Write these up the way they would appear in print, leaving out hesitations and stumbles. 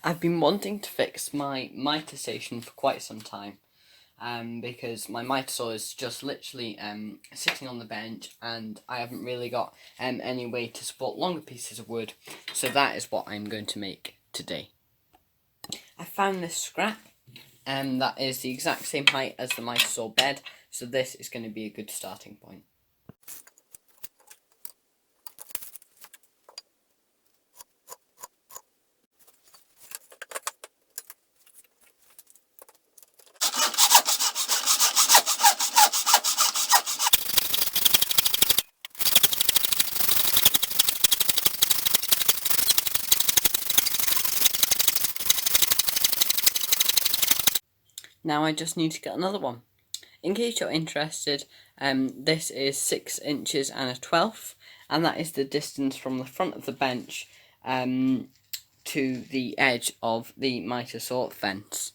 I've been wanting to fix my mitre station for quite some time, because my mitre saw is just literally sitting on the bench, and I haven't really got any way to support longer pieces of wood, so that is what I'm going to make today. I found this scrap, that is the exact same height as the mitre saw bed, so this is going to be a good starting point. Now I just need to get another one. In case you're interested, this is 6 inches and a 12th, and that is the distance from the front of the bench to the edge of the mitre saw fence.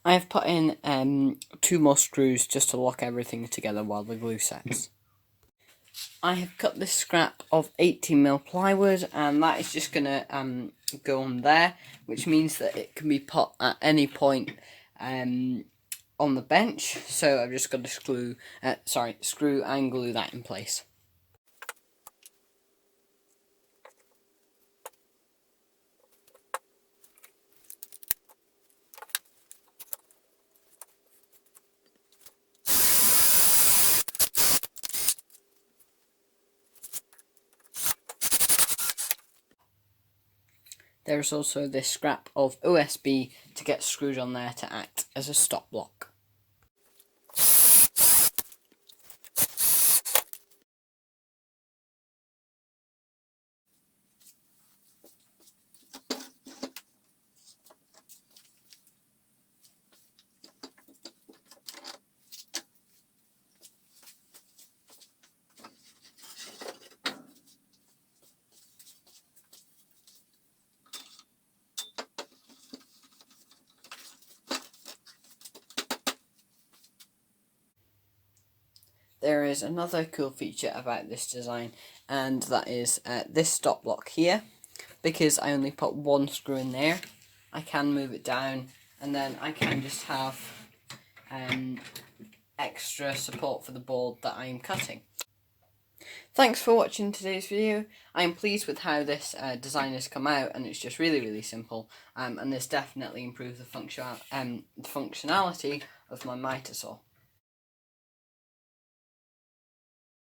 I have put in 2 more screws just to lock everything together while the glue sets. I have cut this scrap of 18mm plywood, and that is just going to go on there, which means that it can be put at any point on the bench. So I've just got to screw and glue that in place. There's also this scrap of OSB to get screwed on there to act as a stop block. There is another cool feature about this design, and that is this stop block here. Because I only put 1 screw in there, I can move it down, and then I can just have extra support for the board that I am cutting. Thanks for watching today's video. I am pleased with how this design has come out, and it's just really simple, and this definitely improved the functionality of my mitre saw.